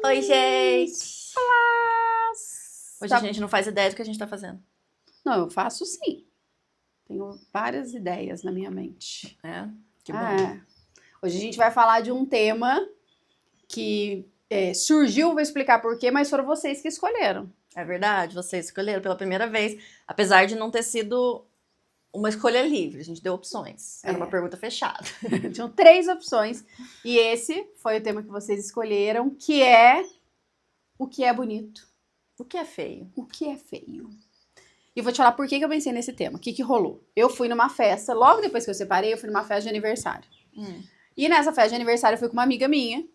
Oi, gente! Olá! Hoje a gente não faz ideia do que a gente tá fazendo. Não, eu faço sim. Tenho várias ideias na minha mente. É? Que bom. Hoje a gente vai falar de um tema que surgiu, vou explicar por quê, mas foram vocês que escolheram. É verdade, vocês escolheram pela primeira vez, apesar de não ter sido uma escolha livre, a gente deu opções. Era uma pergunta fechada. Tinham 3 opções e esse foi o tema que vocês escolheram, que é o que é bonito, O que é feio? o que é feio. E vou te falar por que eu pensei nesse tema, o que rolou. Eu fui numa festa, logo depois que eu separei, eu fui numa festa de aniversário. E nessa festa de aniversário eu fui com uma amiga minha.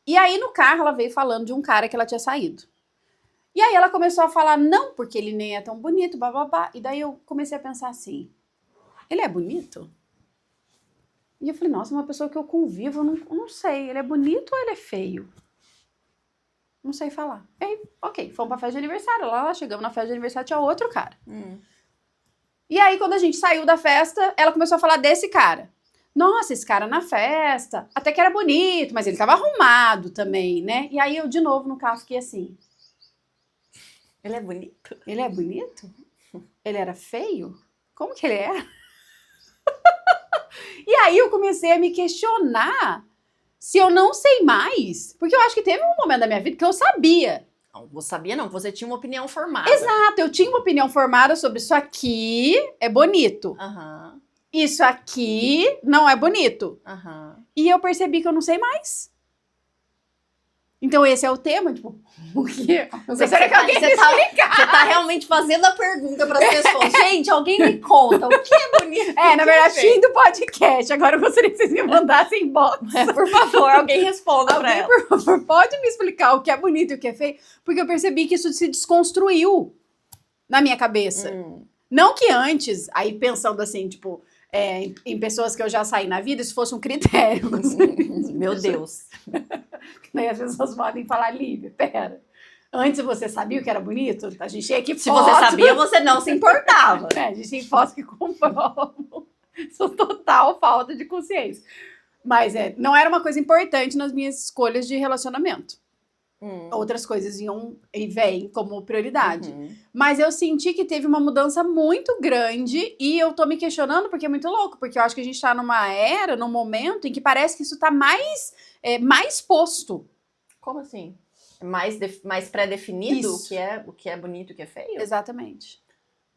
E aí no carro ela veio falando de um cara que ela tinha saído. E aí ela começou a falar, não, porque ele nem é tão bonito, bababá. E daí eu comecei a pensar assim, ele é bonito? E eu falei, nossa, uma pessoa que eu convivo, eu não sei, ele é bonito ou ele é feio? Não sei falar. E aí, ok, fomos pra festa de aniversário. Lá chegamos na festa de aniversário, tinha outro cara. E aí, quando a gente saiu da festa, ela começou a falar desse cara. Nossa, esse cara na festa, até que era bonito, mas ele tava arrumado também, né? E aí eu, de novo, no carro, fiquei assim, Ele é bonito? ele é bonito? Ele era feio? Como que ele era? E aí eu comecei a me questionar se eu não sei mais. Porque eu acho que teve um momento da minha vida que eu sabia. Não, você sabia não, você tinha uma opinião formada. Exato, eu tinha uma opinião formada sobre isso aqui é bonito. Aham, Isso aqui não é bonito. aham. E eu percebi que eu não sei mais. Então esse é o tema, tipo, o quê? Será que alguém me explicar? Você tá realmente fazendo a pergunta para as pessoas. Gente, alguém me conta, o que é bonito? Na verdade, fim do podcast. Agora eu gostaria que vocês me mandassem inbox. Por favor, alguém responda pra Alguém, ela. por favor, pode me explicar o que é bonito e o que é feio? Porque eu percebi que isso se desconstruiu na minha cabeça. Não que antes, aí pensando assim, tipo, em pessoas que eu já saí na vida, isso fosse um critério. Meu Deus. Daí as pessoas podem falar, Lívia, pera. Antes você sabia o que era bonito? A gente tinha aqui Se você sabia, você não se importava. A gente tem fotos que comprovam sua total falta de consciência. Mas não era uma coisa importante nas minhas escolhas de relacionamento. Outras coisas iam e vêm como prioridade. Mas eu senti que teve uma mudança muito grande e eu tô me questionando porque é muito louco, porque eu acho que a gente tá numa era, num momento em que parece que isso tá mais posto. Como assim? Mais pré-definido Isso. o que é bonito e o que é feio? Exatamente.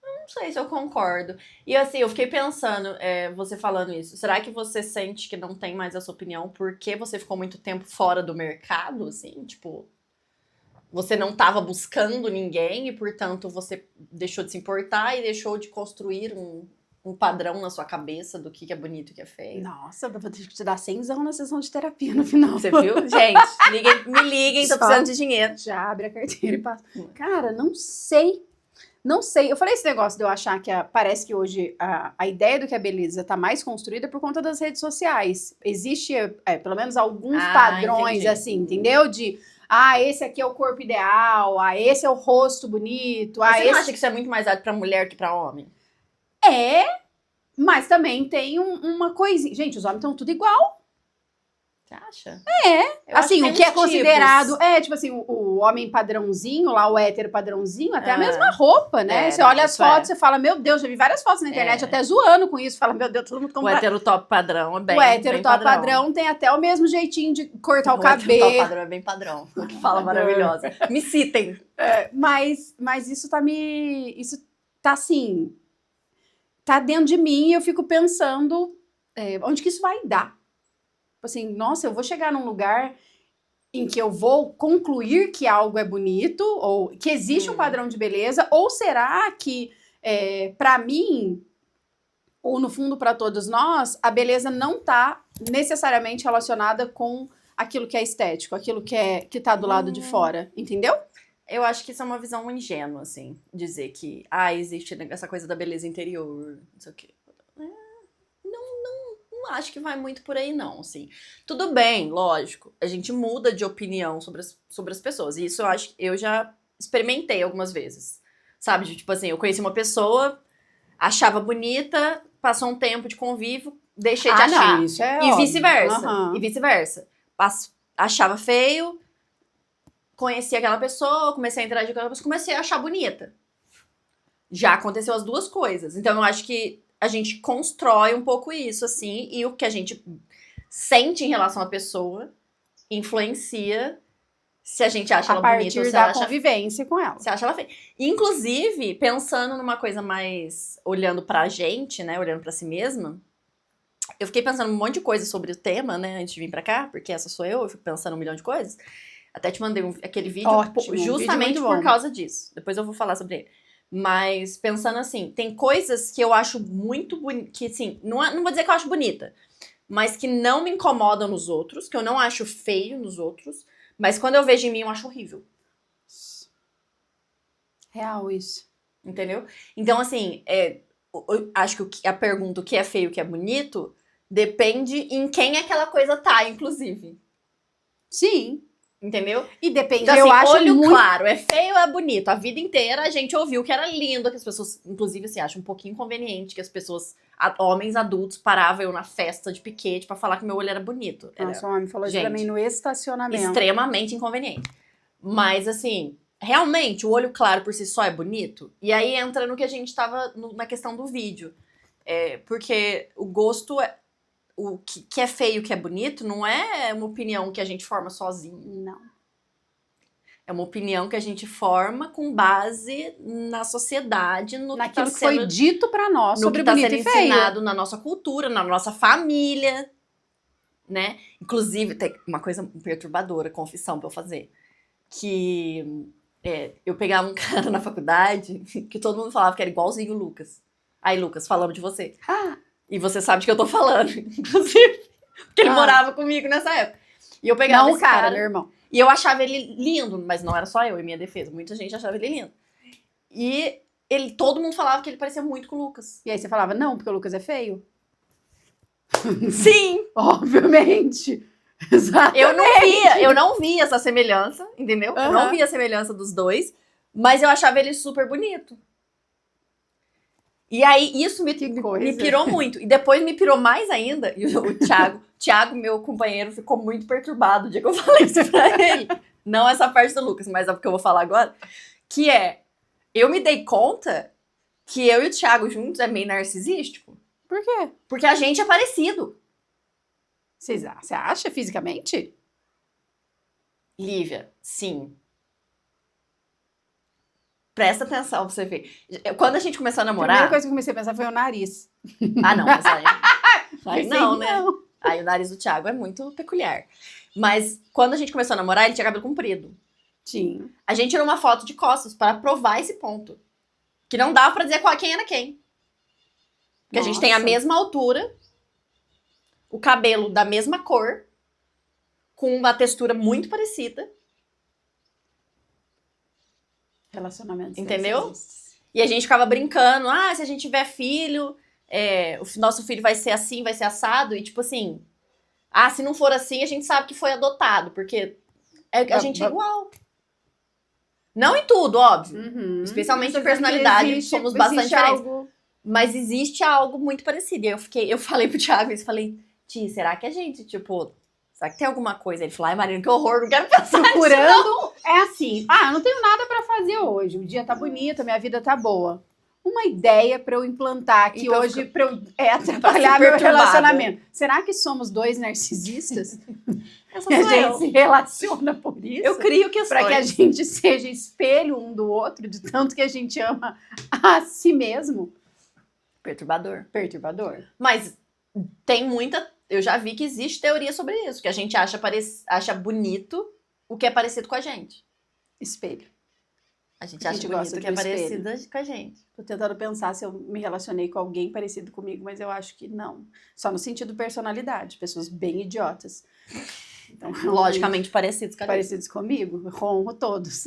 Não sei se eu concordo. E assim, eu fiquei pensando, você falando isso, será que você sente que não tem mais essa opinião porque você ficou muito tempo fora do mercado, assim? Tipo, você não estava buscando ninguém e, portanto, você deixou de se importar e deixou de construir um padrão na sua cabeça do que é bonito e o que é feio. Nossa, eu vou ter que te dar 100 na sessão de terapia no final. Você viu? Gente, me liguem, tô precisando de dinheiro. Já abre a carteira e passa. Cara, não sei. Não sei. Eu falei esse negócio de eu achar que parece que hoje a ideia do que é beleza tá mais construída por conta das redes sociais. Existe, pelo menos, alguns padrões, entendi. assim, entendeu? Esse aqui é o corpo ideal, esse é o rosto bonito. Mas você não esse... acha que isso é muito mais dado pra mulher que pra homem? Mas também tem uma coisinha. Gente, os homens estão tudo igual. Você acha? Eu Assim, acho o que é tem uns considerado. tipos. Tipo assim, o homem padrãozinho, lá, o hétero padrãozinho, até a mesma roupa, né? Você não, olha as isso fotos, você fala, meu Deus, já vi várias fotos na internet, até zoando com isso. Fala, meu Deus, todo mundo O compra. hétero top padrão é bem O hétero bem top padrão tem até o mesmo jeitinho de cortar o hétero top cabelo. padrão é bem padrão. Que fala maravilhosa. Me citem. Mas isso isso tá assim. Tá dentro de mim e eu fico pensando onde que isso vai dar. Assim, nossa, eu vou chegar num lugar em que eu vou concluir que algo é bonito, ou que existe um padrão de beleza, ou será que, pra mim, ou no fundo pra todos nós, a beleza não tá necessariamente relacionada com aquilo que é estético, aquilo que tá do lado de fora, entendeu? Eu acho que isso é uma visão ingênua, assim, dizer que, existe essa coisa da beleza interior, não sei o quê. Não acho que vai muito por aí, não, assim. Tudo bem, lógico, a gente muda de opinião sobre as pessoas, e isso eu já experimentei algumas vezes, sabe? Tipo assim, eu conheci uma pessoa, achava bonita, passou um tempo de convívio, deixei de achar. Não, isso é E óbvio. vice-versa, Aham. e vice-versa. Achava feio, conheci aquela pessoa, comecei a interagir com aquela pessoa, comecei a achar bonita. Já aconteceu as duas coisas. Então, eu acho que a gente constrói um pouco isso, assim, e o que a gente sente em relação à pessoa influencia se a gente acha A ela bonita ou partir se ela da acha, convivência com ela. se acha ela feia. Inclusive, pensando numa coisa mais olhando pra gente, né, olhando pra si mesma, eu fiquei pensando um monte de coisa sobre o tema, né, antes de vir pra cá, porque essa sou eu fico pensando um milhão de coisas. Até te mandei aquele vídeo Ótimo, um vídeo justamente muito por bom. causa disso. Depois eu vou falar sobre ele. Mas pensando assim, tem coisas que eu acho muito bonitas, que assim, não vou dizer que eu acho bonita, mas que não me incomodam nos outros, que eu não acho feio nos outros, mas quando eu vejo em mim eu acho horrível. Real isso. Entendeu? Então, assim, eu acho que a pergunta o que é feio, o que é bonito, depende em quem aquela coisa tá, inclusive. Sim. Entendeu? E depende, Então, eu assim, acho olho muito... claro, é feio ou é bonito? A vida inteira a gente ouviu que era lindo, que as pessoas, inclusive, assim, acham um pouquinho inconveniente que as pessoas, homens adultos, paravam eu na festa de piquete pra falar que meu olho era bonito. Era Nossa, um homem falou isso pra Gente, mim no estacionamento. extremamente inconveniente. Mas, assim, realmente, o olho claro por si só é bonito? E aí entra no que a gente tava na questão do vídeo. Porque o gosto, o que é feio, o que é bonito, não é uma opinião que a gente forma sozinho. Não. É uma opinião que a gente forma com base na sociedade, no Naquilo que que tá foi sendo, dito pra nós no que sobre tá bonito sendo e feio. ensinado na nossa cultura, na nossa família, né? Inclusive, tem uma coisa perturbadora, confissão pra eu fazer. Que eu pegava um cara na faculdade que todo mundo falava que era igualzinho o Lucas. Aí, Lucas, falamos de você. Ah, E você sabe de que eu tô falando, inclusive. Porque ele morava comigo nessa época. E eu pegava não, esse cara, meu irmão. E eu achava ele lindo, mas não era só eu, em minha defesa. Muita gente achava ele lindo. E todo mundo falava que ele parecia muito com o Lucas. E aí você falava, não, porque o Lucas é feio? Sim! Obviamente. Exatamente. Eu não via essa semelhança, entendeu? Eu não Aham. via a semelhança dos dois, mas eu achava ele super bonito. E aí, isso me coisa. pirou muito. E depois me pirou mais ainda. E o Thiago, meu companheiro, ficou muito perturbado o dia que eu falei isso pra ele. Não essa parte do Lucas, mas é porque eu vou falar agora. Que eu me dei conta que eu e o Thiago juntos é meio narcisístico. Por quê? Porque a gente é parecido. Você acha fisicamente? Lívia, sim. Presta atenção pra você ver. Quando a gente começou a A namorar... primeira coisa que eu comecei a pensar foi o nariz. Ah, não, mas aí não, né? Não. Aí o nariz do Thiago é muito peculiar. Mas quando a gente começou a namorar, ele tinha cabelo comprido. Tinha. A gente tirou uma foto de costas para provar esse ponto. Que não dava pra dizer quem era quem. Porque a gente tem a Nossa. mesma altura, o cabelo da mesma cor, com uma textura muito parecida. Relacionamentos. Entendeu? narcisistas. E a gente ficava brincando, se a gente tiver filho, o nosso filho vai ser assim, vai ser assado. E tipo assim, se não for assim, a gente sabe que foi adotado, porque a gente é igual. Não em tudo, óbvio. Uhum. Especialmente Mas em personalidade, existe- somos bastante existe diferentes. algo- Mas existe algo muito parecido. E eu falei pro Thiago isso, falei, Ti, será que a gente, tipo, será que tem alguma coisa? Ele falou, ai Marina, que horror, não quero pensar nisso, Procurando. É assim, eu não tenho nada pra fazer hoje. O dia tá bonito, a minha vida tá boa. Uma ideia pra eu implantar aqui Então, hoje pra eu atrapalhar meu perturbada. relacionamento. Será que somos dois narcisistas? Essa E a sou gente eu. se relaciona por isso? Eu crio questões. Pra que a gente seja espelho um do outro, de tanto que a gente ama a si mesmo. Perturbador. Perturbador. Mas tem muita... Eu já vi que existe teoria sobre isso, que a gente acha bonito o que é parecido com a gente. Espelho. A gente A acha gente bonito gosta o que é do espelho. parecido com a gente. Tô tentando pensar se eu me relacionei com alguém parecido comigo, mas eu acho que não. Só no sentido personalidade. Pessoas bem idiotas. Então, Logicamente parecidos com a gente. parecidos comigo, honro todos.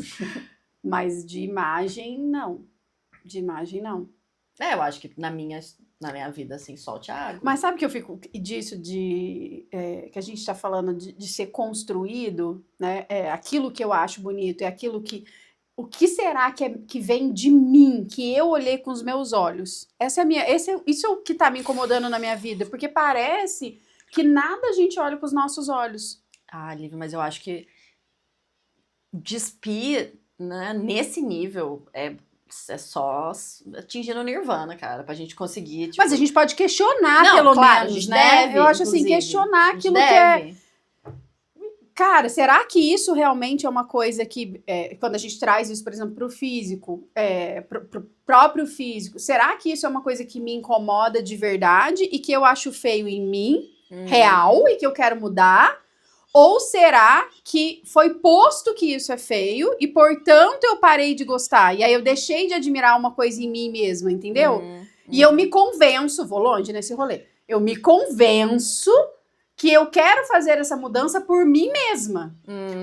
Mas de imagem, não. De imagem, não. Eu acho que na minha vida, assim, só o Thiago. Mas sabe que eu fico disso que a gente está falando de ser construído, né? Aquilo que eu acho bonito, é aquilo que... O que será que vem de mim, que eu olhei com os meus olhos? Isso é o que está me incomodando na minha vida, porque parece que nada a gente olha com os nossos olhos. Lívia, mas eu acho que despir, né, nesse nível é só atingindo o Nirvana, cara, pra gente conseguir, tipo... Mas a gente pode questionar, Não, pelo claro, a menos, gente né? deve, Eu acho assim, inclusive. questionar A gente aquilo que é... deve. Cara, será que isso realmente é uma coisa que, quando a gente traz isso, por exemplo, pro físico, pro próprio físico, será que isso é uma coisa que me incomoda de verdade e que eu acho feio em mim, real, e que eu quero mudar? Ou será que foi posto que isso é feio e, portanto, eu parei de gostar? E aí eu deixei de admirar uma coisa em mim mesma, entendeu? E eu me convenço, vou longe nesse rolê, eu me convenço que eu quero fazer essa mudança por mim mesma.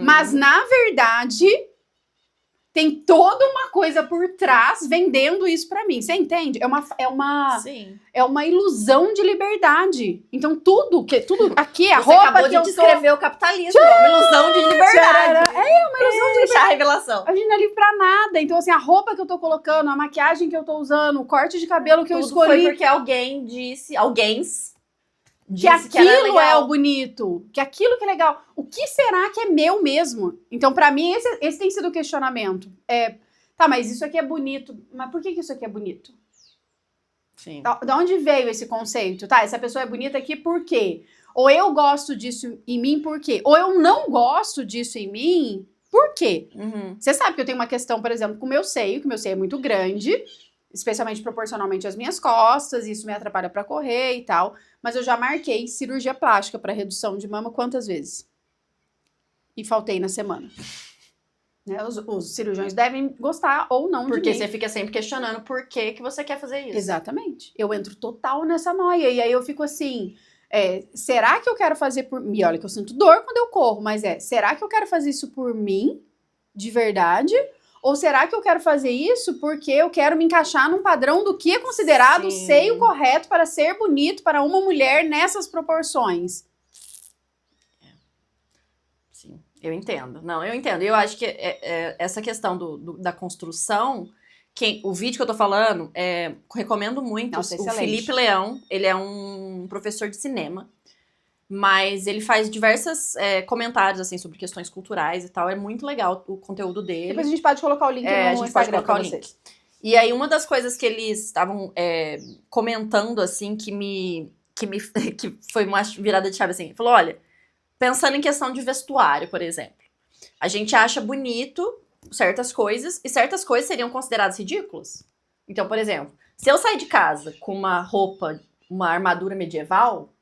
Mas, na verdade, tem toda uma coisa por trás vendendo isso pra mim. Você entende? Sim. É uma ilusão de liberdade. Então, tudo aqui, a Você roupa acabou que de eu descrever o capitalismo, é uma ilusão de liberdade. É uma ilusão de Deixa a revelação. A gente não é livre pra nada. Então, assim, a roupa que eu tô colocando, a maquiagem que eu tô usando, o corte de cabelo que eu Tudo escolhi, foi porque alguém disse que era aquilo legal. é o bonito, que aquilo que é legal. O que será que é meu mesmo? Então, pra mim, esse tem sido o questionamento. Tá, mas isso aqui é bonito. Mas por que isso aqui é bonito? Sim. Da onde veio esse conceito? Tá, essa pessoa é bonita aqui por quê? Ou eu gosto disso em mim por quê? Ou eu não gosto disso em mim por quê? Você sabe que eu tenho uma questão, por exemplo, com o meu seio, que o meu seio é muito grande, especialmente proporcionalmente às minhas costas, isso me atrapalha pra correr e tal. Mas eu já marquei cirurgia plástica pra redução de mama quantas vezes? E faltei na semana. Né? Os cirurgiões devem gostar ou não Porque de mim. você fica sempre questionando por que você quer fazer isso. Exatamente. Eu entro total nessa noia. E aí eu fico assim, será que eu quero fazer por mim? Olha que eu sinto dor quando eu corro, mas será que eu quero fazer isso por mim? De verdade? Ou será que eu quero fazer isso porque eu quero me encaixar num padrão do que é considerado o Sim. seio correto para ser bonito para uma mulher nessas proporções? Sim, eu entendo. Não, eu entendo. Eu acho que essa questão da construção, o vídeo que eu tô falando, recomendo muito. Nossa, O excelente. Felipe Leão, ele é um professor de cinema, mas ele faz diversos comentários assim sobre questões culturais e tal. É muito legal o conteúdo dele. Depois a gente pode colocar o link no a gente Instagram pode colocar pra o link. vocês. E aí, uma das coisas que eles estavam comentando, assim, que foi uma virada de chave, assim, falou, olha, pensando em questão de vestuário, por exemplo, a gente acha bonito certas coisas, e certas coisas seriam consideradas ridículas. Então, por exemplo, se eu sair de casa com uma roupa, uma armadura medieval,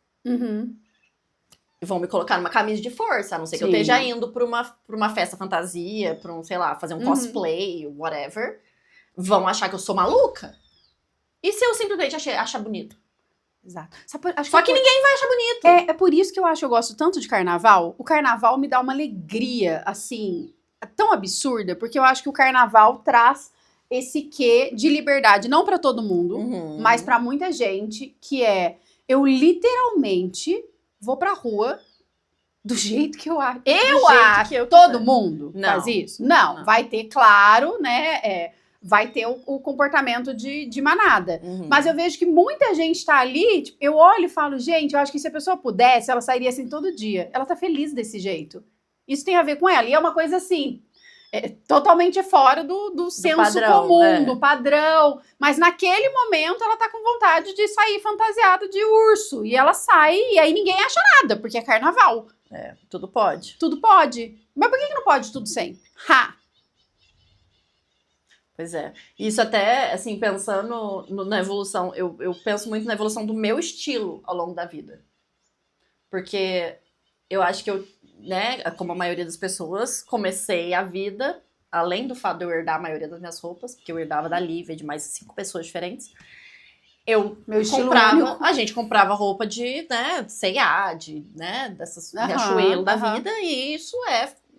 vão me colocar numa camisa de força, a não ser que eu Sim. esteja indo pra uma festa fantasia, pra sei lá, fazer um cosplay, whatever. Vão achar que eu sou maluca? E se eu simplesmente achar bonito? Exato. Só que ninguém vai achar bonito. É por isso que eu acho que eu gosto tanto de carnaval. O carnaval me dá uma alegria, assim, tão absurda, porque eu acho que o carnaval traz esse quê de liberdade, não pra todo mundo, mas pra muita gente, que eu literalmente vou pra rua do jeito que eu acho. Eu acho. Todo mundo faz isso? Não. Vai ter, claro, né? Vai ter o comportamento de manada. Mas eu vejo que muita gente tá ali, tipo, eu olho e falo, gente, eu acho que se a pessoa pudesse, ela sairia assim todo dia. Ela tá feliz desse jeito. Isso tem a ver com ela. E é uma coisa assim, totalmente fora do senso padrão, comum, do padrão. Mas naquele momento ela tá com vontade de sair fantasiada de urso. E ela sai, e aí ninguém acha nada, porque é carnaval. Tudo pode. Tudo pode. Mas por que não pode tudo sempre? Pois é. Isso até, assim, pensando na evolução, eu penso muito na evolução do meu estilo ao longo da vida. Porque eu acho que eu, né, como a maioria das pessoas, comecei a vida, além do fato de eu herdar a maioria das minhas roupas, porque eu herdava da Lívia, de mais 5 pessoas diferentes, Meu estilo único. a gente comprava roupa de, né, C&A, dessas Riachuelo da vida, e isso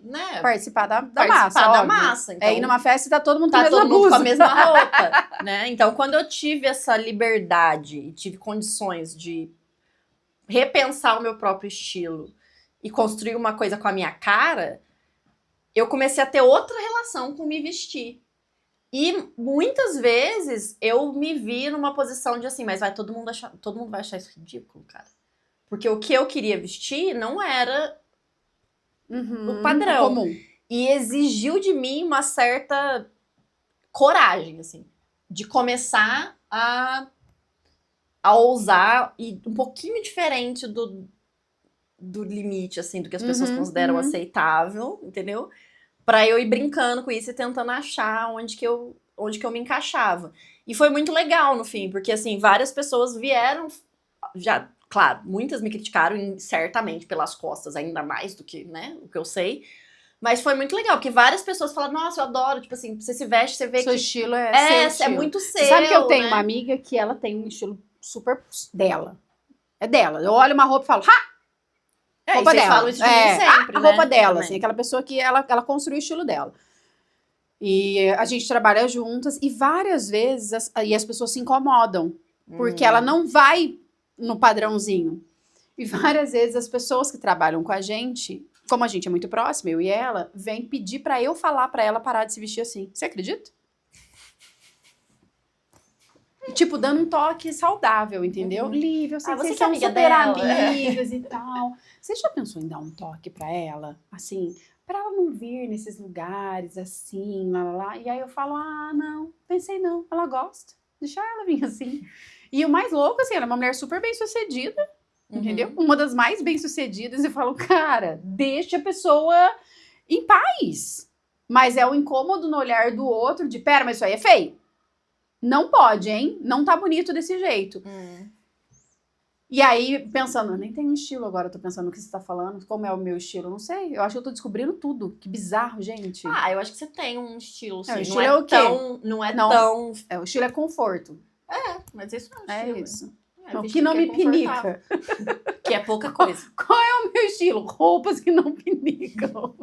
né, participar da da massa. massa. Então, ir numa festa e tá todo mundo tá com a mesma todo mundo com a blusa. mesma roupa, né? Então, quando eu tive essa liberdade e tive condições de repensar o meu próprio estilo e construir uma coisa com a minha cara, eu comecei a ter outra relação com me vestir. E muitas vezes eu me vi numa posição de assim, mas todo mundo vai achar isso ridículo, cara. Porque o que eu queria vestir não era o padrão. Comum. E exigiu de mim uma certa coragem, assim, de começar a ousar e um pouquinho diferente do limite, assim, do que as pessoas consideram aceitável, entendeu? Pra eu ir brincando com isso e tentando achar onde que eu me encaixava. E foi muito legal no fim, porque assim, várias pessoas vieram, já, claro, muitas me criticaram certamente pelas costas, ainda mais do que, né, o que eu sei. Mas foi muito legal, porque várias pessoas falaram, nossa, eu adoro, tipo assim, você se veste, você vê Seu que estilo é seu estilo. É muito seu, Você sabe que eu tenho né? uma amiga que ela tem um estilo super dela. É dela. Eu olho uma roupa e falo, ha! Roupa e vocês dela. falam isso de mim sempre, a né? roupa dela, Também. assim, aquela pessoa que ela construiu o estilo dela. E a gente trabalha juntas e várias vezes as pessoas se incomodam, porque ela não vai no padrãozinho. E várias vezes as pessoas que trabalham com a gente, como a gente é muito próxima, eu e ela, vêm pedir pra eu falar pra ela parar de se vestir assim. Você acredita? Tipo, dando um toque saudável, entendeu? Lívia, eu sei que você vocês que é são amiga super dela. amigas e tal. Você já pensou em dar um toque pra ela? Assim, pra ela não vir nesses lugares assim, lá, lá, lá. E aí eu falo, não, pensei não. Ela gosta. Deixa ela vir assim. E o mais louco, assim, ela é uma mulher super bem-sucedida, entendeu? Uma das mais bem-sucedidas. Eu falo, cara, deixa a pessoa em paz. Mas é o incômodo no olhar do outro de, pera, mas isso aí é feio. Não pode, hein? Não tá bonito desse jeito. E aí, pensando, eu nem tenho um estilo agora, tô pensando no que você tá falando, como é o meu estilo, não sei. Eu acho que eu tô descobrindo tudo. Que bizarro, gente. Eu acho que você tem um estilo, sim. O estilo é o quê? Não. Tão... O estilo é conforto. Mas isso não é um É estilo. isso. É O que não me pinica. Que é pouca coisa. Qual é o meu estilo? Roupas que não pinicam.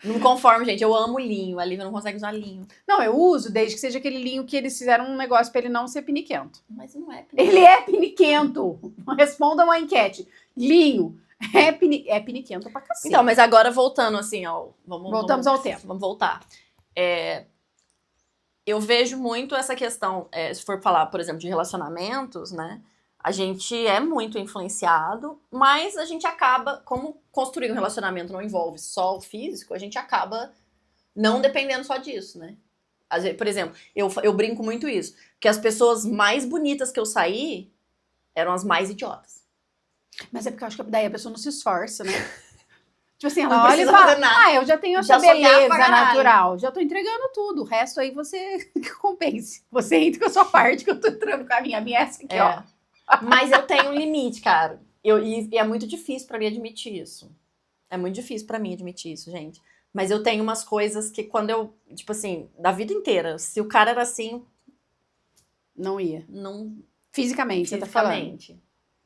Não me conformo, gente. Eu amo linho. A Lívia não consegue usar linho. Não, eu uso desde que seja aquele linho que eles fizeram um negócio pra ele não ser piniquento. Mas não é piniquento. Ele é piniquento. Responda uma enquete. Linho é piniquento pra cacete. Então, mas agora voltando assim, ó. Voltamos ao tema. Vamos voltar. Eu vejo muito essa questão, se for falar, por exemplo, de relacionamentos, né? A gente é muito influenciado, mas a gente acaba, como construir um relacionamento não envolve só o físico, a gente acaba não dependendo só disso, né? Às vezes, por exemplo, eu brinco muito isso, que as pessoas mais bonitas que eu saí eram as mais idiotas. Mas é porque eu acho que daí a pessoa não se esforça, né? Tipo assim, ela Não olha e precisa fazer fala, nada. eu já tenho essa Já sou gata beleza pra caralho. natural, já tô entregando tudo, o resto aí você que compense. Você entra com a sua parte, que eu tô entrando com a minha essa aqui, ó. Mas eu tenho um limite, cara. E é muito difícil pra mim admitir isso. É muito difícil pra mim admitir isso, gente. Mas eu tenho umas coisas que quando eu, tipo assim, da vida inteira, se o cara era assim... Não ia. Não... Fisicamente, você tá falando. Fisicamente.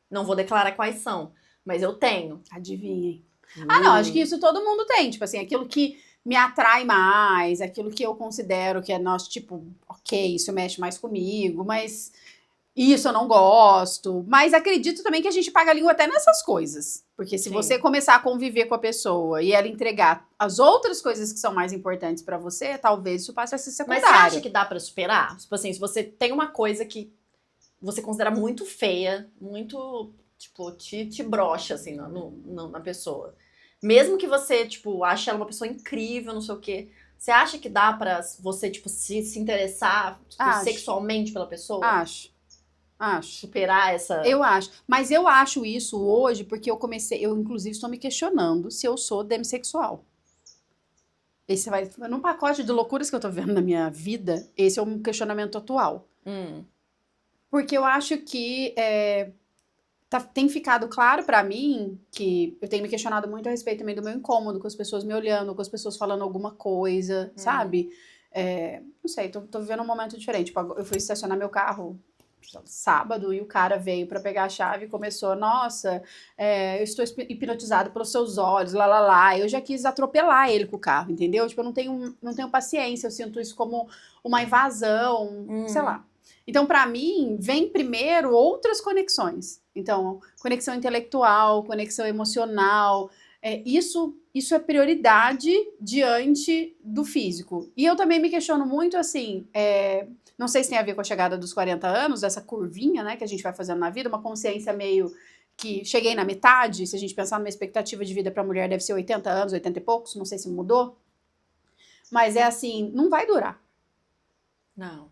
Não vou declarar quais são, mas eu tenho. Adivinhem. Não, acho que isso todo mundo tem. Tipo assim, aquilo que me atrai mais, aquilo que eu considero que é nosso, tipo, ok, isso mexe mais comigo, mas isso eu não gosto. Mas acredito também que a gente paga a língua até nessas coisas. Porque se você começar a conviver com a pessoa e ela entregar as outras coisas que são mais importantes pra você, talvez isso passe a ser secundário. Mas você acha que dá pra superar? Tipo assim, se você tem uma coisa que você considera muito feia, muito, tipo, te brocha, assim, na pessoa. Mesmo que você, tipo, ache ela uma pessoa incrível, não sei o quê, você acha que dá pra você, tipo, se interessar tipo, sexualmente pela pessoa? Acho. Superar essa... Eu acho. Mas eu acho isso hoje porque eu inclusive estou me questionando se eu sou demissexual. Esse vai, num pacote de loucuras que eu tô vendo na minha vida, esse é um questionamento atual. Porque eu acho que tem ficado claro pra mim que eu tenho me questionado muito a respeito também do meu incômodo, com as pessoas me olhando, com as pessoas falando alguma coisa, sabe? Não sei, tô vivendo um momento diferente. Tipo, eu fui estacionar meu carro sábado e o cara veio pra pegar a chave e começou, nossa, eu estou hipnotizado pelos seus olhos, lá, lá, lá. Eu já quis atropelar ele com o carro, entendeu? Tipo, eu não tenho paciência, eu sinto isso como uma invasão, sei lá. Então, pra mim, vem primeiro outras conexões. Então, conexão intelectual, conexão emocional, isso é prioridade diante do físico. E eu também me questiono muito, assim, não sei se tem a ver com a chegada dos 40 anos, dessa curvinha, né, que a gente vai fazendo na vida, uma consciência meio que cheguei na metade, se a gente pensar numa expectativa de vida pra mulher, deve ser 80 anos, 80 e poucos, não sei se mudou. Mas é assim, não vai durar. Não.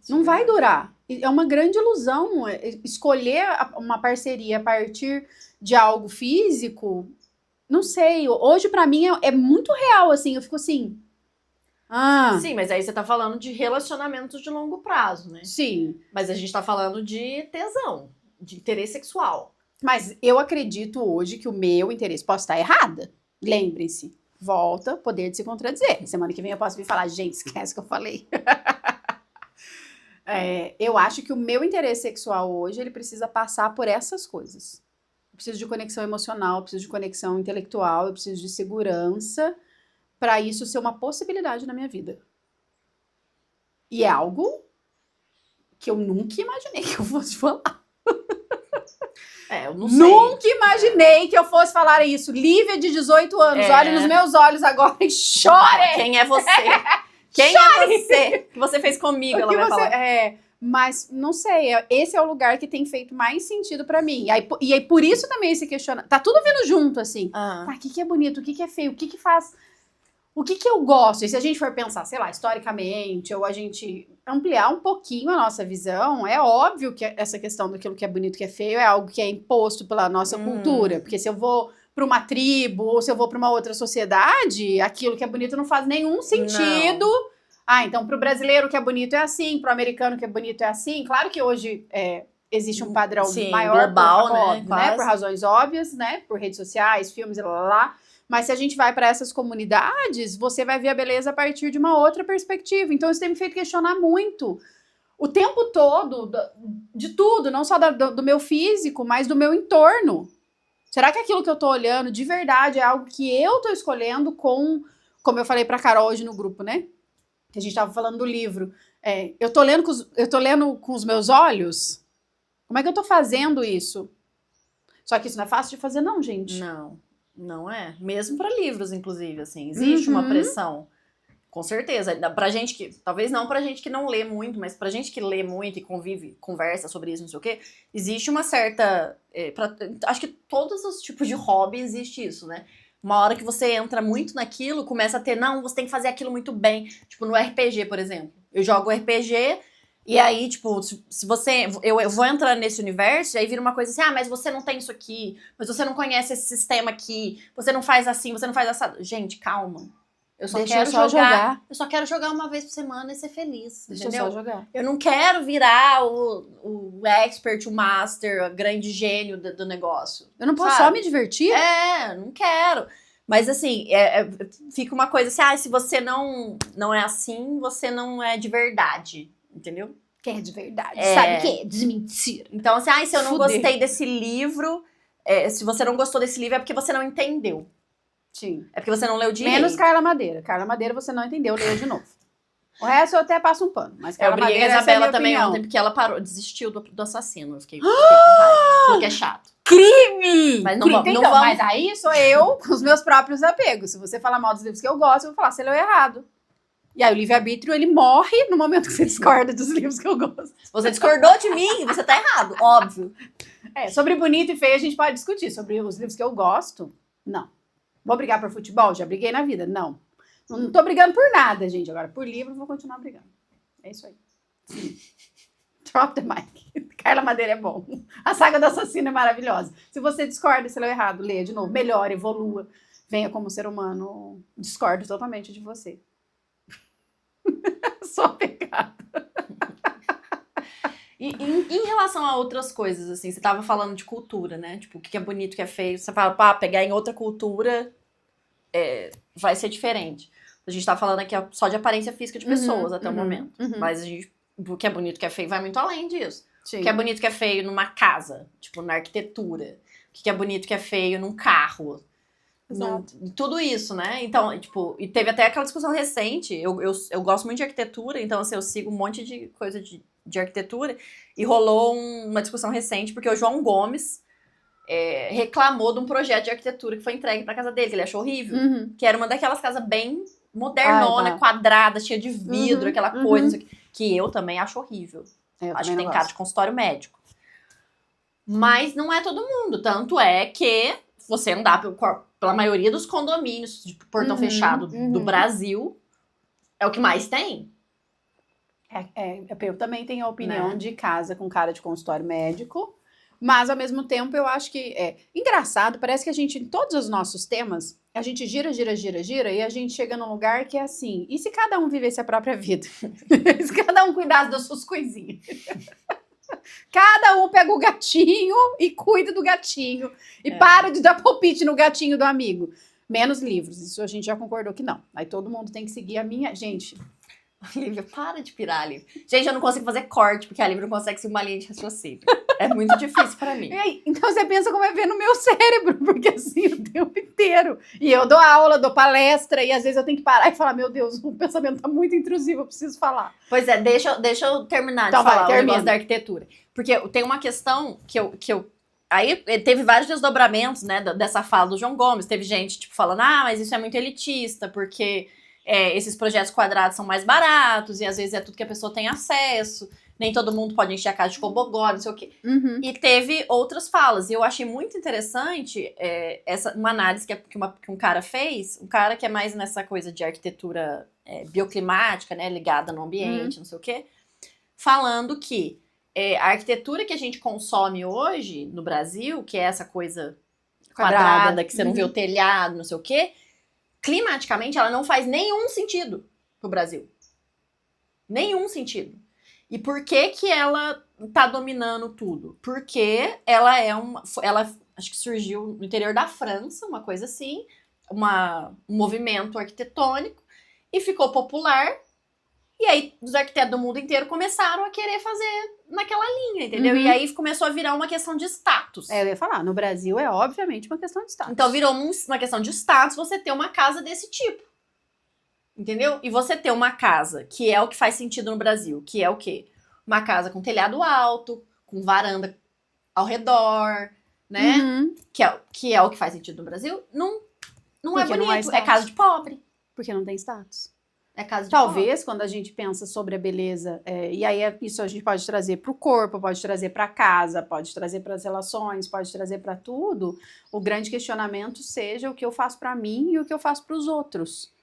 Não vai durar. É uma grande ilusão escolher uma parceria a partir de algo físico. Não sei. Hoje, pra mim, é muito real, assim. Eu fico assim... Sim, mas aí você tá falando de relacionamentos de longo prazo, né? Sim. Mas a gente tá falando de tesão, de interesse sexual. Mas eu acredito hoje que o meu interesse... Posso estar errada? Lembrem-se. Volta, poder de se contradizer. Semana que vem eu posso vir falar, gente, esquece que eu falei. Eu acho que o meu interesse sexual hoje, ele precisa passar por essas coisas. Eu preciso de conexão emocional, eu preciso de conexão intelectual, eu preciso de segurança para isso ser uma possibilidade na minha vida. E é algo que eu nunca imaginei que eu fosse falar. Eu não sei. Nunca imaginei que eu fosse falar isso. Lívia, de 18 anos, olhe nos meus olhos agora e chore! Quem é você? Quem é você? O que você fez comigo, ela vai falar. Mas, não sei, esse é o lugar que tem feito mais sentido pra mim. E aí, por isso também esse questionamento. Tá tudo vindo junto, assim. Tá, o que é bonito, o que é feio, o que faz... O que eu gosto? E se a gente for pensar, sei lá, historicamente, ou a gente ampliar um pouquinho a nossa visão, é óbvio que essa questão daquilo que é bonito e que é feio é algo que é imposto pela nossa cultura. Porque se eu vou pra uma tribo, ou se eu vou pra uma outra sociedade, aquilo que é bonito não faz nenhum sentido. Não. Então pro brasileiro o que é bonito é assim, pro americano o que é bonito é assim. Claro que hoje existe um padrão maior, global, né? Por razões óbvias, né? Por redes sociais, filmes, lá. Mas se a gente vai para essas comunidades, você vai ver a beleza a partir de uma outra perspectiva. Então isso tem me feito questionar muito o tempo todo de tudo, não só do meu físico, mas do meu entorno. Será que aquilo que eu tô olhando de verdade é algo que eu tô escolhendo como eu falei pra Carol hoje no grupo, né? Que a gente tava falando do livro. Eu tô lendo com os meus olhos? Como é que eu tô fazendo isso? Só que isso não é fácil de fazer, não, gente. Não é. Mesmo para livros, inclusive, assim. Existe uma pressão. Com certeza. Pra gente que... Talvez não pra gente que não lê muito, mas pra gente que lê muito e conversa sobre isso, não sei o quê, existe uma certa... acho que todos os tipos de hobby existe isso, né? Uma hora que você entra muito naquilo, começa a ter... Não, você tem que fazer aquilo muito bem. Tipo, no RPG, por exemplo. Eu jogo RPG... E aí, tipo, se você... Eu vou entrando nesse universo, e aí vira uma coisa assim, mas você não tem isso aqui, mas você não conhece esse sistema aqui, você não faz assim, você não faz assado. Gente, calma. Eu só quero jogar. Eu só quero jogar uma vez por semana e ser feliz, entendeu? Deixa eu só jogar. Eu não quero virar o expert, o master, o grande gênio do negócio. Eu não posso só me divertir? Não quero. Mas assim, fica uma coisa assim, se você não é assim, você não é de verdade. Entendeu? Quem é de verdade? Sabe o que é? Desmentir. Então, assim, se eu não gostei desse livro, se você não gostou desse livro é porque você não entendeu. Sim. É porque você não leu direito. Menos Carla Madeira. Carla Madeira você não entendeu, leia de novo. O resto eu até passo um pano. Mas Carla eu briguei Madeira, com a Isabela também opinião. ontem, porque ela desistiu do assassino. Eu fiquei com raiva. Falou que é chato. Crime! Mas não vamos. Mas aí sou eu com os meus próprios apegos. Se você falar mal dos livros que eu gosto, eu vou falar, você leu errado. E aí o livre-arbítrio, ele morre no momento que você discorda dos livros que eu gosto. Se você discordou de mim, você tá errado, óbvio. Sobre bonito e feio a gente pode discutir. Sobre os livros que eu gosto, não. Vou brigar por futebol? Já briguei na vida, não. Não tô brigando por nada, gente. Agora, por livro, vou continuar brigando. É isso aí. Drop the mic. Carla Madeira é bom. A Saga do Assassino é maravilhosa. Se você discorda, se leu errado, leia de novo. Melhore, evolua. Venha como ser humano. Discordo totalmente de você. Só pecado. E em relação a outras coisas, assim, você tava falando de cultura, né? Tipo, o que é bonito, o que é feio. Você fala, pegar em outra cultura vai ser diferente. A gente tá falando aqui só de aparência física de pessoas até o momento. Mas o que é bonito, o que é feio vai muito além disso. Sim. O que é bonito, o que é feio numa casa, tipo, na arquitetura. O que é bonito, o que é feio num carro. Tudo isso, né? Então, tipo, e teve até aquela discussão recente. Eu gosto muito de arquitetura, então, assim, eu sigo um monte de coisa de arquitetura. E rolou uma discussão recente, porque o João Gomes reclamou de um projeto de arquitetura que foi entregue pra casa dele, que ele achou horrível. Que era uma daquelas casas bem modernona, quadrada, cheia de vidro, aquela coisa, não sei o que eu também acho horrível. Acho que tem cara de consultório médico. Mas não é todo mundo. Tanto é que você andar pela maioria dos condomínios de portão fechado do Brasil, é o que mais tem. Eu também tenho a opinião Né? de casa com cara de consultório médico, mas ao mesmo tempo eu acho que é engraçado, parece que a gente, em todos os nossos temas, a gente gira e a gente chega num lugar que é assim, e se cada um vivesse a própria vida? Se cada um cuidasse das suas coisinhas? Cada um pega o gatinho e cuida do gatinho, e para de dar palpite no gatinho do amigo. Menos livros, isso a gente já concordou que não. Aí todo mundo tem que seguir a minha... Gente... Lívia, para de pirar, Lívia. Gente, eu não consigo fazer corte, porque a Lívia não consegue seguir uma linha de raciocínio. É muito difícil pra mim. E aí, então você pensa como é ver no meu cérebro, porque assim, o tempo inteiro. E eu dou aula, dou palestra, e às vezes eu tenho que parar e falar, meu Deus, o pensamento tá muito intrusivo, eu preciso falar. Pois é, deixa eu terminar Então de falar vai, o termina. negócio da arquitetura. Porque tem uma questão que eu... Aí teve vários desdobramentos, né, dessa fala do João Gomes. Teve gente, tipo, falando, mas isso é muito elitista, porque... esses projetos quadrados são mais baratos e às vezes é tudo que a pessoa tem acesso, nem todo mundo pode encher a casa de cobogó, não sei o quê. E teve outras falas, e eu achei muito interessante uma análise que um cara fez, um cara que é mais nessa coisa de arquitetura bioclimática, né, ligada no ambiente, não sei o quê, falando que a arquitetura que a gente consome hoje no Brasil, que é essa coisa quadrada que você não vê o telhado, não sei o quê, climaticamente, ela não faz nenhum sentido pro Brasil. Nenhum sentido. E por que que ela tá dominando tudo? Porque ela ela acho que surgiu no interior da França, uma coisa assim, um movimento arquitetônico, e ficou popular. E aí, os arquitetos do mundo inteiro começaram a querer fazer naquela linha, entendeu? E aí começou a virar uma questão de status. Eu ia falar, no Brasil é obviamente uma questão de status. Então virou uma questão de status você ter uma casa desse tipo. Entendeu? E você ter uma casa, que é o que faz sentido no Brasil, que é o quê? Uma casa com telhado alto, com varanda ao redor, né? Que é o que faz sentido no Brasil. Não é Porque bonito, não é é status. casa de pobre. Porque não tem status. É casa de pobre. Talvez, quando a gente pensa sobre a beleza, e aí isso a gente pode trazer para o corpo, pode trazer para casa, pode trazer para as relações, pode trazer para tudo, o grande questionamento seja o que eu faço para mim e o que eu faço para os outros.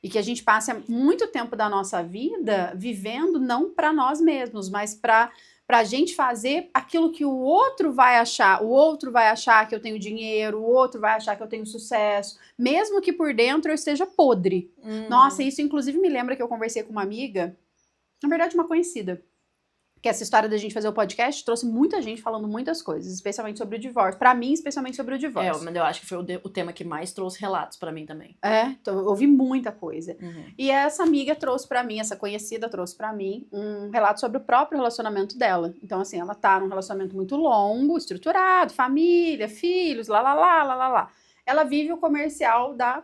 E que a gente passe muito tempo da nossa vida vivendo não para nós mesmos, mas para a gente fazer aquilo que o outro vai achar. O outro vai achar que eu tenho dinheiro, o outro vai achar que eu tenho sucesso, mesmo que por dentro eu esteja podre. Nossa, isso inclusive me lembra que eu conversei com uma amiga, na verdade uma conhecida, que essa história da gente fazer o podcast trouxe muita gente falando muitas coisas, especialmente sobre o divórcio. Pra mim, especialmente sobre o divórcio. Mas eu acho que foi o tema que mais trouxe relatos pra mim também. Então eu ouvi muita coisa. E essa amiga trouxe pra mim, essa conhecida trouxe pra mim um relato sobre o próprio relacionamento dela. Então, assim, ela tá num relacionamento muito longo, estruturado, família, filhos, lá. Ela vive o comercial da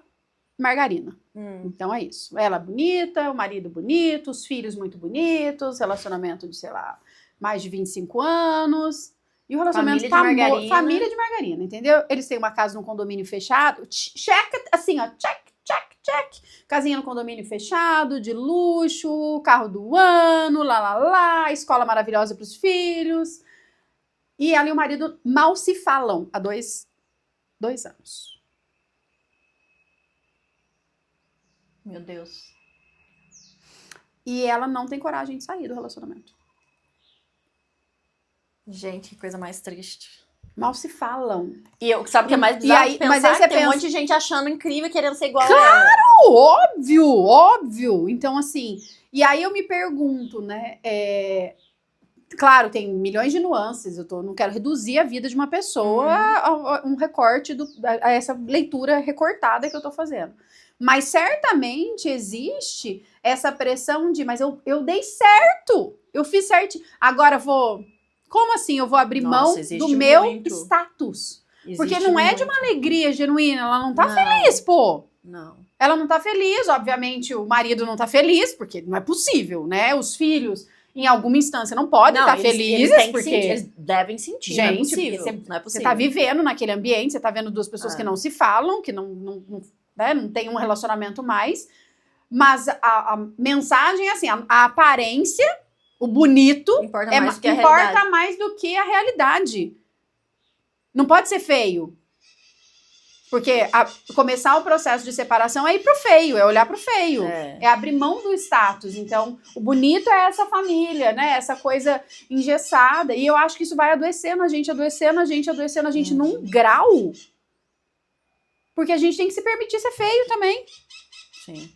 margarina. Então é isso. Ela bonita, o marido bonito, os filhos muito bonitos, relacionamento de, sei lá, mais de 25 anos. E o relacionamento família de margarina, entendeu? Eles têm uma casa num condomínio fechado. Check, assim, ó, check. Casinha no condomínio fechado, de luxo, carro do ano, escola maravilhosa pros filhos. E ela e o marido mal se falam há 2 anos. Meu Deus. E ela não tem coragem de sair do relacionamento. Gente, que coisa mais triste. Mal se falam. E sabe o que é mais bizarro de pensar? Mas aí você tem um monte de gente achando incrível, querendo ser igual a ela. Claro, óbvio. Então, assim, e aí eu me pergunto, né, claro, tem milhões de nuances, não quero reduzir a vida de uma pessoa a um recorte, a essa leitura recortada que eu tô fazendo. Mas certamente existe essa pressão de, mas eu dei certo, eu fiz certo. Agora como assim eu vou abrir mão do meu status? Porque não é de uma alegria genuína, ela não tá feliz, pô. Não. Ela não tá feliz, obviamente o marido não tá feliz, porque não é possível, né? Os filhos, em alguma instância, não podem estar felizes, eles devem sentir, gente, não é possível. Não é possível. Você tá vivendo naquele ambiente, você tá vendo 2 pessoas que não se falam, que não tem um relacionamento mais, mas a mensagem é assim, a aparência, o bonito, importa mais do que a realidade. Não pode ser feio. Porque começar o processo de separação é ir pro feio, é olhar pro feio. É abrir mão do status. Então, o bonito é essa família, né? Essa coisa engessada. E eu acho que isso vai adoecendo a gente num grau. Porque a gente tem que se permitir ser feio também. Sim.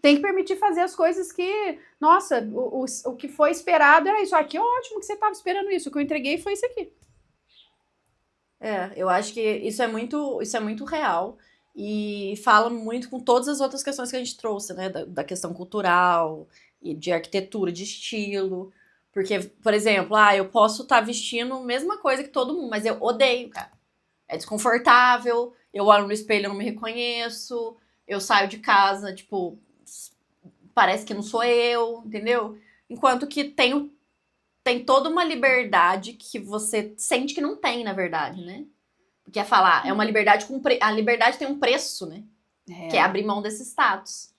Tem que permitir fazer as coisas que... Nossa, o que foi esperado era isso. Ah, que ótimo que você estava esperando isso. O que eu entreguei foi isso aqui. Eu acho que isso é muito real e fala muito com todas as outras questões que a gente trouxe, né? Da questão cultural e de arquitetura, de estilo. Porque, por exemplo, eu posso estar vestindo a mesma coisa que todo mundo, mas eu odeio, cara. É desconfortável, eu olho no espelho e não me reconheço, eu saio de casa, tipo, parece que não sou eu, entendeu? Enquanto que tem toda uma liberdade que você sente que não tem, na verdade, né? Porque é falar, é uma liberdade a liberdade tem um preço, né? Que é abrir mão desse status.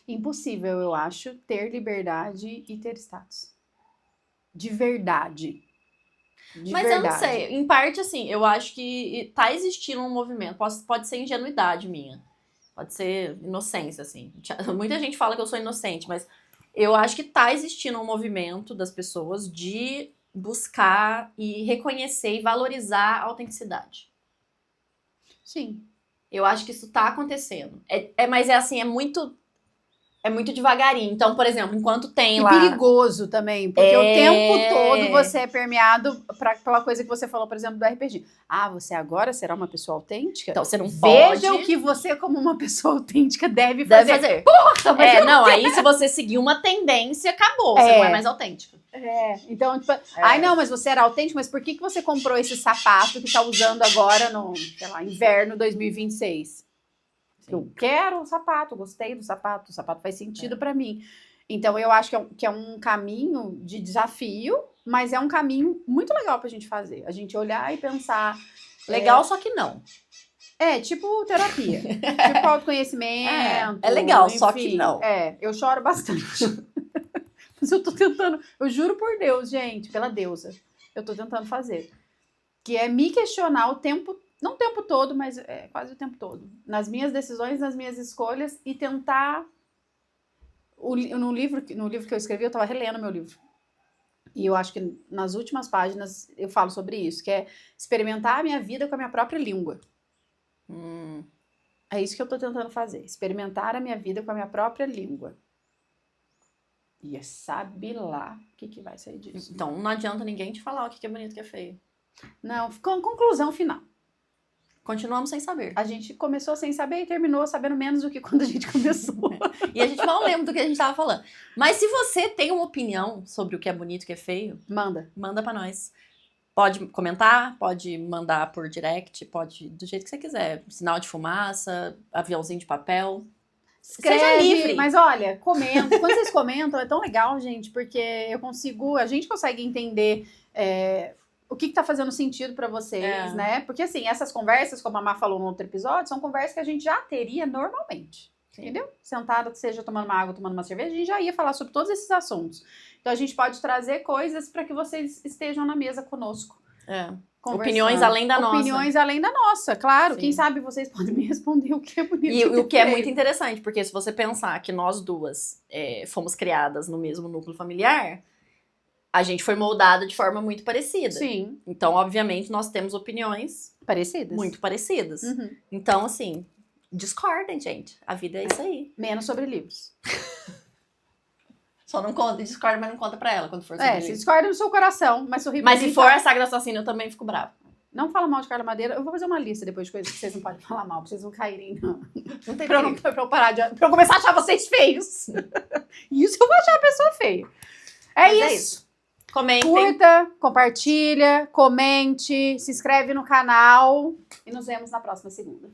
Impossível, eu acho, ter liberdade e ter status. De verdade. Mas eu não sei, em parte, assim, eu acho que tá existindo um movimento, pode ser ingenuidade minha, pode ser inocência, assim. Muita gente fala que eu sou inocente, mas eu acho que tá existindo um movimento das pessoas de buscar e reconhecer e valorizar a autenticidade. Sim. Eu acho que isso tá acontecendo. Mas é assim, é muito devagarinho. Então, por exemplo, enquanto tem lá... E perigoso também, porque o tempo todo você é permeado pela coisa que você falou, por exemplo, do RPG. Ah, você agora será uma pessoa autêntica? Então, você não pode... Veja o que você, como uma pessoa autêntica, deve fazer. Porra, mas não, aí se você seguir uma tendência, acabou. Você não é mais autêntica. Então, tipo... Ai, não, mas você era autêntico, mas por que você comprou esse sapato que tá usando agora no, sei lá, inverno 2026? Eu quero o sapato, gostei do sapato, o sapato faz sentido pra mim. Então, eu acho que é um caminho de desafio, mas é um caminho muito legal pra gente fazer. A gente olhar e pensar... Legal, só que não. Tipo terapia. Tipo autoconhecimento. É legal, enfim, só que não. Eu choro bastante. Mas eu tô tentando... Eu juro por Deus, gente, pela deusa. Eu tô tentando fazer. Que é me questionar o tempo... Não o tempo todo, mas quase o tempo todo. Nas minhas decisões, nas minhas escolhas e tentar... No livro que eu escrevi, eu estava relendo meu livro. E eu acho que nas últimas páginas eu falo sobre isso, que é experimentar a minha vida com a minha própria língua. É isso que eu tô tentando fazer. Experimentar a minha vida com a minha própria língua. E sabe lá o que vai sair disso. Então, não adianta ninguém te falar o que é bonito e o que é feio. Não, conclusão final. Continuamos sem saber. A gente começou sem saber e terminou sabendo menos do que quando a gente começou. E a gente não lembra do que a gente tava falando. Mas se você tem uma opinião sobre o que é bonito e o que é feio... Manda pra nós. Pode comentar, pode mandar por direct, pode do jeito que você quiser. Sinal de fumaça, aviãozinho de papel. Escreve, seja livre. Mas olha, comenta. Quando vocês comentam, é tão legal, gente, porque a gente consegue entender... o que tá fazendo sentido pra vocês, né? Porque, assim, essas conversas, como a Má falou no outro episódio, são conversas que a gente já teria normalmente. Sim. Entendeu? Sentado, que seja tomando uma água, tomando uma cerveja, a gente já ia falar sobre todos esses assuntos. Então, a gente pode trazer coisas para que vocês estejam na mesa conosco. Opiniões além da nossa. Opiniões além da nossa, claro. Sim. Quem sabe vocês podem me responder o que é bonito. E o que é muito interessante, porque se você pensar que nós duas fomos criadas no mesmo núcleo familiar... A gente foi moldada de forma muito parecida. Sim. Então, obviamente, nós temos opiniões... Parecidas. Muito parecidas. Uhum. Então, assim, discordem, gente. A vida é isso aí. Menos sobre livros. Só não conta, discorda, mas não conta pra ela quando for sobre livros. Se discorda no seu coração, mas sorri. Mas se for a Sagra Assassina, eu também fico brava. Não fala mal de Carla Madeira. Eu vou fazer uma lista depois de coisas que vocês não podem falar mal, pra vocês não caírem, não. Não tem pra eu parar pra eu começar a achar vocês feios. Isso eu vou achar a pessoa feia. É isso. Comentem. Curta, compartilha, comente, se inscreve no canal e nos vemos na próxima segunda.